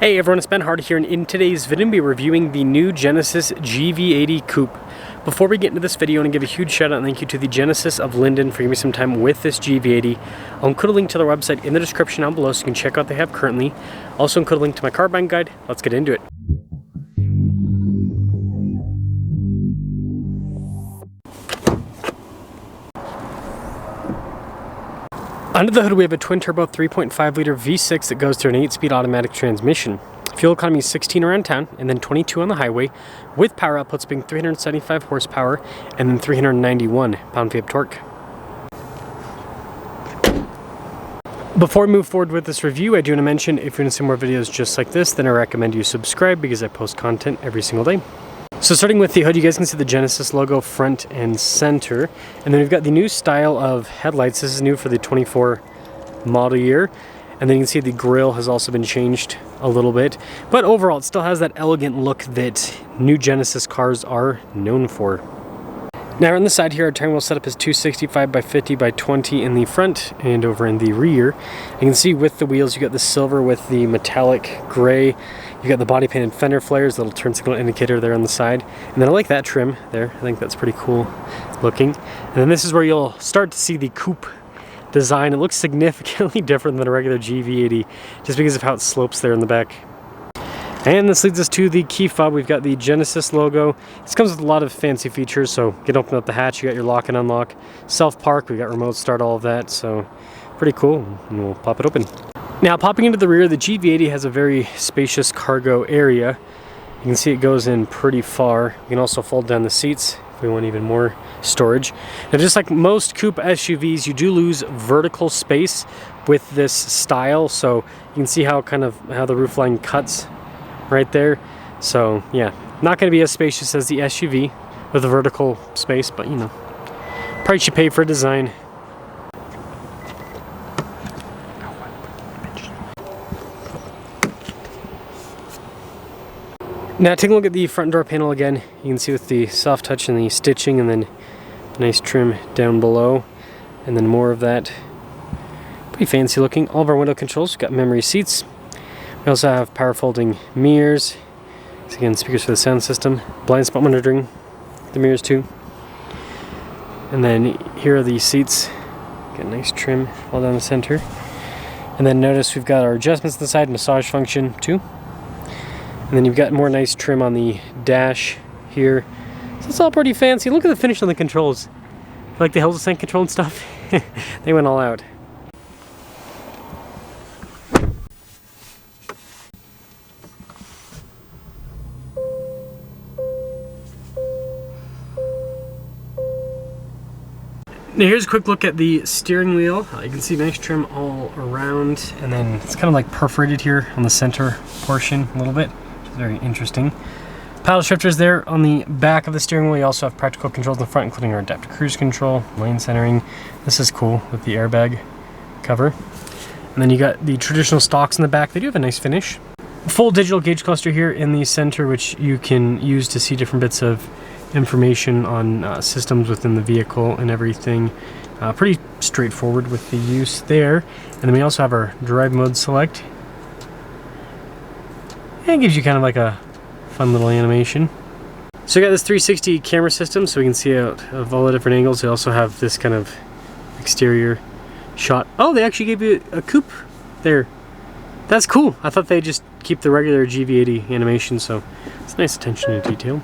Hey everyone, it's Ben Hardy here, and in today's video I'll be reviewing the new Genesis GV80 Coupe. Before we get into this video, I want to give a huge shout out and thank you to the Genesis of Linden for giving me some time with this GV80. I'll include a link to their website in the description down below so you can check out what they have currently. Also include a link to my car buying guide. Let's get into it. Under the hood we have a twin-turbo 3.5-liter V6 that goes through an 8-speed automatic transmission. Fuel economy is 16 around town and then 22 on the highway, with power outputs being 375 horsepower and then 391 pound-feet of torque. Before we move forward with this review, I do want to mention if you want to see more videos just like this, then I recommend you subscribe because I post content every single day. So starting with the hood, you guys can see the Genesis logo front and center. And then we've got the new style of headlights. This is new for the 24 model year. And then you can see the grille has also been changed a little bit. But overall, it still has that elegant look that new Genesis cars are known for. Now on the side here, our steering wheel setup is 265 by 50 by 20 in the front and over in the rear. You can see with the wheels, you got the silver with the metallic gray. You got the body painted fender flares, little turn signal indicator there on the side. And then I like that trim there. I think that's pretty cool looking. And then this is where you'll start to see the coupe design. It looks significantly different than a regular GV80 just because of how it slopes there in the back. And this leads us to the key fob. We've got the Genesis logo. This comes with a lot of fancy features, so you can open up the hatch, you got your lock and unlock, self-park, we got remote start, all of that, so pretty cool, and we'll pop it open. Now popping into the rear, the GV80 has a very spacious cargo area. You can see it goes in pretty far. You can also fold down the seats if we want even more storage. Now just like most coupe SUVs, you do lose vertical space with this style, so you can see how how the roofline cuts right there. So yeah, not going to be as spacious as the SUV with a vertical space, but you know, price you pay for design. Now taking a look at the front door panel again, you can see with the soft touch and the stitching and then nice trim down below, and then more of that. Pretty fancy looking. All of our window controls, we've got memory seats. We also have power folding mirrors. So again, speakers for the sound system. Blind spot monitoring, the mirrors too. And then here are the seats. Got a nice trim all down the center. And then notice we've got our adjustments to the side, massage function too. And then you've got more nice trim on the dash here. So it's all pretty fancy. Look at the finish on the controls. Like the hill descent control and stuff. They went all out. Now here's a quick look at the steering wheel. You can see nice trim all around, and then it's kind of like perforated here on the center portion a little bit, which is very interesting. Paddle shifters there on the back of the steering wheel. You also have practical controls in the front, including our adaptive cruise control, lane centering. This is cool with the airbag cover. And then you got the traditional stalks in the back. They do have a nice finish. Full digital gauge cluster here in the center, which you can use to see different bits of information on systems within the vehicle and everything. Pretty straightforward with the use there. And then we also have our drive mode select. And it gives you kind of like a fun little animation. So we got this 360 camera system, so we can see out of all the different angles. They also have this kind of exterior shot. Oh, they actually gave you a coupe there. That's cool. I thought they just keep the regular GV80 animation, so it's nice attention to detail.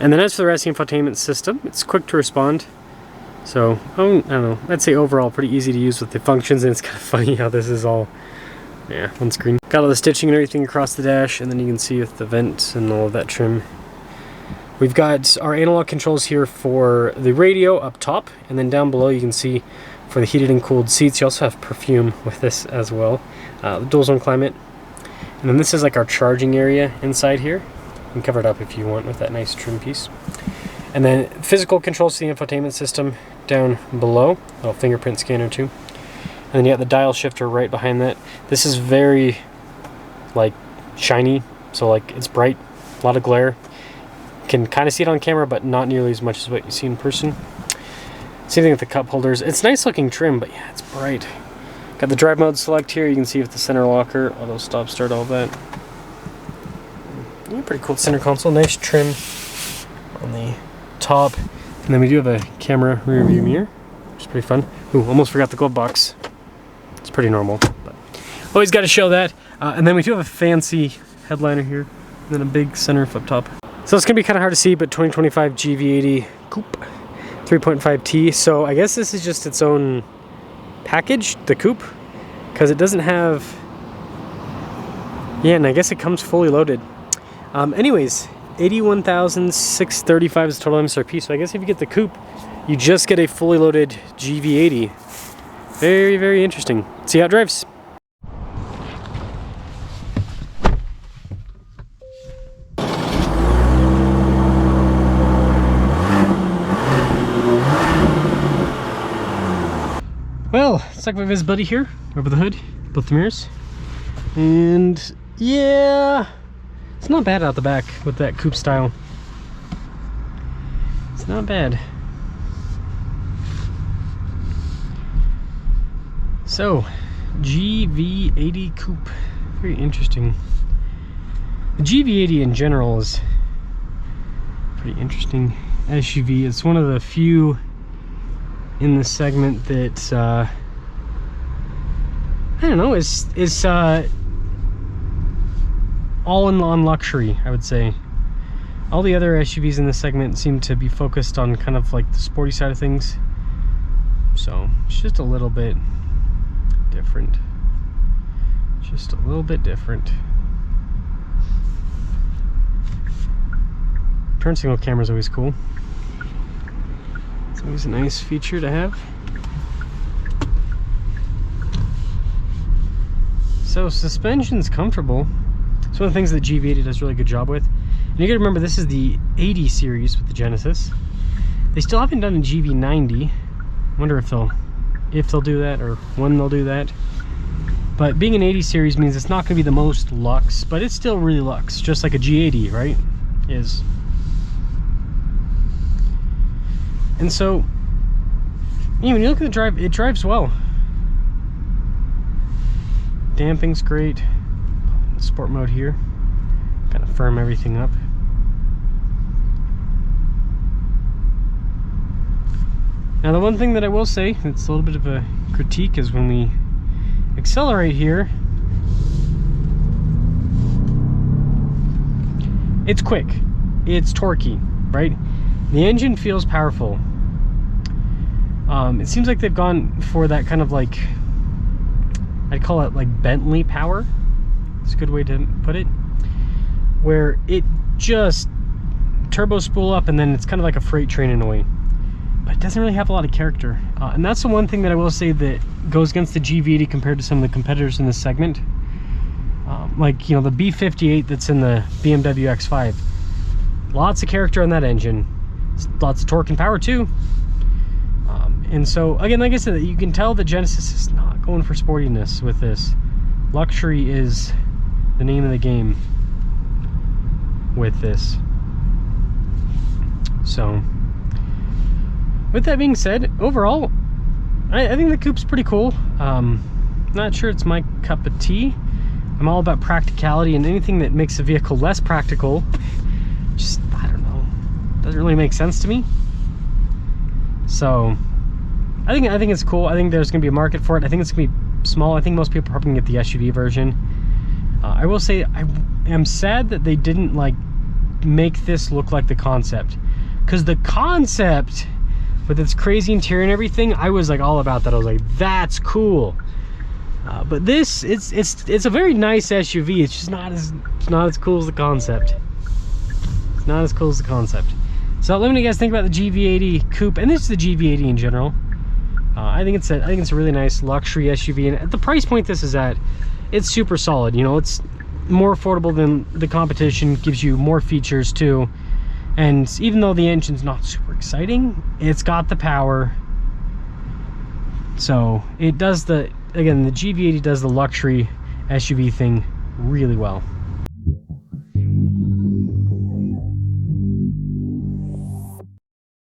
And then as for the rest of the infotainment system, it's quick to respond. So, I don't know, I'd say overall pretty easy to use with the functions, and it's kind of funny how this is all, yeah, on screen. Got all the stitching and everything across the dash, and then you can see with the vents and all of that trim. We've got our analog controls here for the radio up top, and then down below you can see for the heated and cooled seats. You also have perfume with this as well. The dual zone climate. And then this is like our charging area inside here. You can cover it up if you want with that nice trim piece. And then physical controls to the infotainment system down below. A little fingerprint scanner too. And then you got the dial shifter right behind that. This is very like shiny, so like it's bright, a lot of glare. You can kind of see it on camera, but not nearly as much as what you see in person. Same thing with the cup holders. It's nice looking trim, but yeah, it's bright. Got the drive mode select here. You can see with the center locker, auto stop start, all that. Yeah, pretty cool center console. Nice trim on the top. And then we do have a camera rear view mirror, which is pretty fun. Ooh, almost forgot the glove box. It's pretty normal, but always got to show that. And then we do have a fancy headliner here, and then a big sunroof up top. So it's gonna be kind of hard to see, but 2025 GV80 Coupe 3.5T. So I guess this is just its own package, the Coupe, because it doesn't have. Yeah, and I guess it comes fully loaded. Anyways, 81,635 is total MSRP. So I guess if you get the Coupe, you just get a fully loaded GV80. Very, very interesting. See how it drives. Well, let's talk about visibility here, over the hood, both the mirrors. And yeah, it's not bad out the back with that coupe style. It's not bad. So, GV80 Coupe, very interesting. The GV80 in general is pretty interesting SUV. It's one of the few in the segment that I don't know, is all in on luxury, I would say. All the other SUVs in this segment seem to be focused on kind of like the sporty side of things, so it's just a little bit different. Just a little bit different. Turn signal camera is always cool. It's always a nice feature to have. So suspension's comfortable. It's one of the things that GV80 does a really good job with. And you gotta remember, this is the 80 series with the Genesis. They still haven't done a GV90. Wonder if they'll do that, or when they'll do that. But being an 80 series means it's not gonna be the most luxe, but it's still really luxe, just like a G80, right? Is. And so, yeah, when you look at the drive, it drives well. Damping's great. Sport mode here. Kind of firm everything up. Now the one thing that I will say, it's a little bit of a critique, is when we accelerate here, it's quick, it's torquey, right? The engine feels powerful. It seems like they've gone for that kind of like, I'd call it like Bentley power. It's a good way to put it. Where it just turbo spool up and then it's kind of like a freight train in a way. But it doesn't really have a lot of character. And that's the one thing that I will say that goes against the GV80 compared to some of the competitors in this segment. Like, you know, the B58 that's in the BMW X5. Lots of character on that engine. Lots of torque and power too. And so, again, like I said, you can tell that Genesis is not going for sportiness with this. Luxury is the name of the game with this. So, with that being said, overall, I think the Coupe's pretty cool. Not sure it's my cup of tea. I'm all about practicality, and anything that makes a vehicle less practical, just, I don't know, doesn't really make sense to me. So, I think it's cool. I think there's going to be a market for it. I think it's going to be small. I think most people are probably going to get the SUV version. I will say I am sad that they didn't like make this look like the concept, because the concept with its crazy interior and everything, I was like all about that. I was like, that's cool. But this, it's a very nice SUV. It's just not as cool as the concept. It's not as cool as the concept. So let me know what you guys think about the GV80 Coupe, and this is the GV80 in general. I think it's a really nice luxury SUV, and at the price point this is at, it's super solid. You know, it's more affordable than the competition, gives you more features too, and even though the engine's not super exciting, it's got the power. So it does the, again, the GV80 does the luxury SUV thing really well.